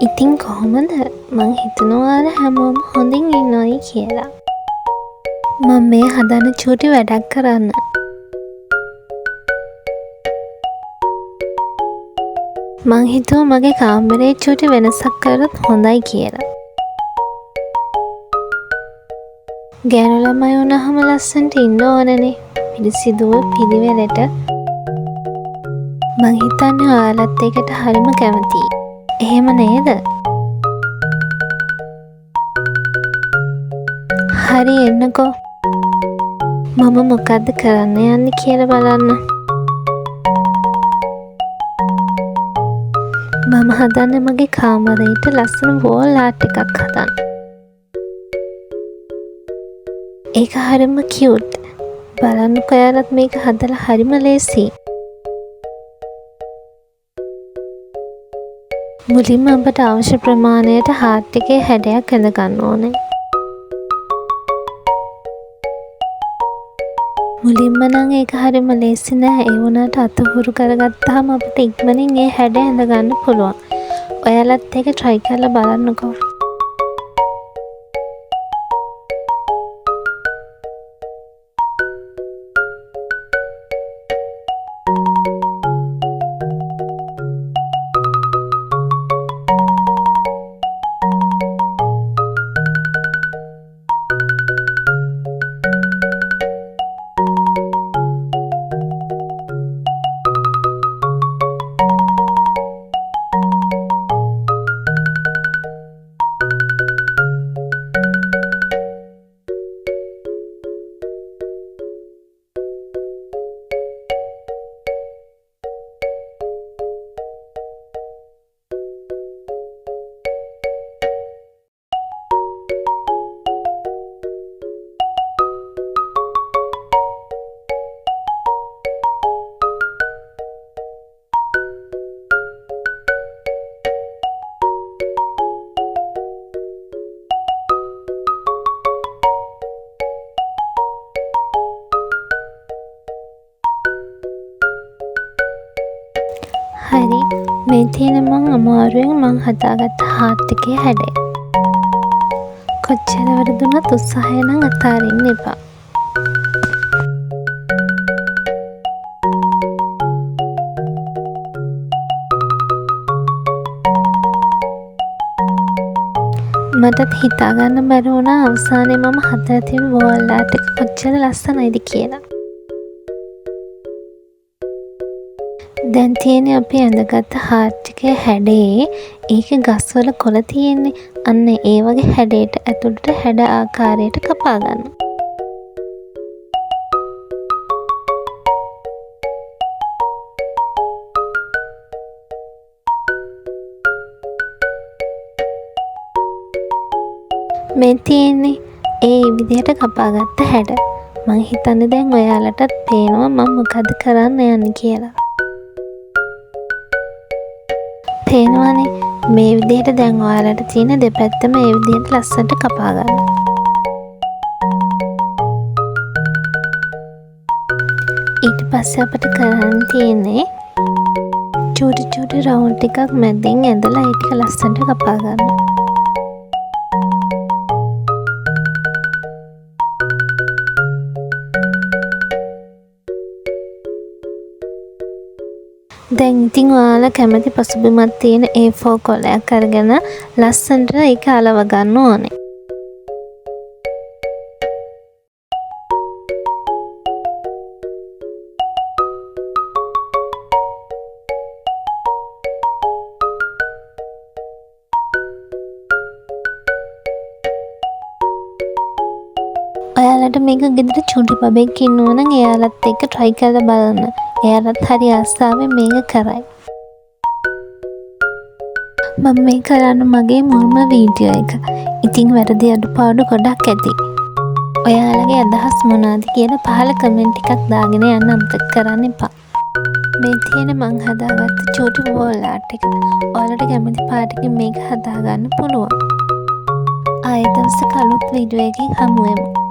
ඉතින් කොහොමද? මං හිතනවා හැමෝම හොඳින් ඉන්නොයි කියලා. මම මේ හදන චූටි වැඩක් කරන්න. මං හිතුවා මගේ කාමරේ චූටි වෙනසක් කරොත් හොඳයි කියලා. ගෑනු ළමයි වුණාම ලස්සනට ඉන්න ඕනනේ. පිළිසිදුව පිළිවෙලට. මං හිතන්නේ ඔයාලත් ඒකට හරිම කැමතියි. එහෙම නේද? හරි එන්නකෝ. මම මොකද්ද කරන්න යන්නේ කියලා බලන්න. මම හදන්නේ මගේ කාමරේට ලස්සන වෝල් ආර්ට් එකක් හදන්න. ඒක හරිම කියුට්. බලන්නකෝ ඔයාලත් මේක හදලා හරිම ලේසියි. මුලින්ම අපට අවශ්‍ය ප්‍රමාණයට හාර්ට් එකේ හැඩයක් ඇඳ ගන්න ඕනේ. මුලින්ම නම් ඒක හරිම ලේසි නෑ. ඒ වුණාට අතහුරු කරගත්තාම අපිට ඉක්මනින් ඒ හැඩය ඇඳ ගන්න පුළුවන්. ඔයාලත් ඒක try කරලා බලන්නකෝ. හරි, මේ තියෙන මං අමාරුවෙන් මං හදාගත්ත හාර්ට් එකේ හැඩය. කොච්චර වැරදුනත් උත්සාහය නම් අතාරින්න එපා. මටත් හිතාගන්න බැරි වුණා අවසානයේ මම හදලා තියෙන වෝල් ආර්ට් එක කොච්චර ලස්සනයිද කියලා. දැන් තියෙන්නේ අපි ඇඳගත්ත හාර්ට් එකේ හැඩේ. ඒකේ ගස්වල කොළ තියෙන්නේ. අන්න ඒ වගේ හැඩයට ඇතුළට හැඩ ආකාරයට කපා ගන්න. මේ තියෙන්නේ ඒ විදිහට කපාගත්ත හැඩ. මං හිතන්නේ දැන් ඔයාලටත් පේනවා මම මොකද කරන්න යන්නේ කියලා. පේනවනේ මේ විදිහට දැන් ඔයාලට තියෙන දෙපැත්තම මේ විදිහට ලස්සනට කපා ගන්න. ඊට පස්සේ අපිට කරන්න තියෙන්නේ චූටි චූටි රවුන්ඩ් ටිකක් මැදින් ඇඳලා ඒ ටික ලස්සනට කපා ගන්න. දැන් ඉතින් ඔයාලා කැමති පසුබිමක් තියෙන A4 කොලයක් අරගෙන ලස්සනට ඒක අලව ගන්න ඕනේ. ඔයාලට මේක ගෙදර චූටි බබෙක් ඉන්නවා නම් එයාලත් එක්ක try කරලා බලන්න. එයාලත් හරි ආසාවෙන් මේක කරයි. මම මේ කරන්න මගේ මුල්ම වීඩියෝ එක. ඉතින් වැරදි අඩුපාඩු ගොඩක් ඇති. ඔයාලගේ අදහස් මොනවාද කියලා පහළ කමෙන්ට් එකක් දාගෙන යන්න අමතක කරන්න එපා. මේ තියෙන මං හදාගත්ත චූටි වෝල් ආර්ට් එක. ඔයාලට කැමති පාටකින් මේක හදාගන්න පුළුවන්. ආයෙත් දවසක අලුත් වීඩියෝ එකකින් හමු වෙමු.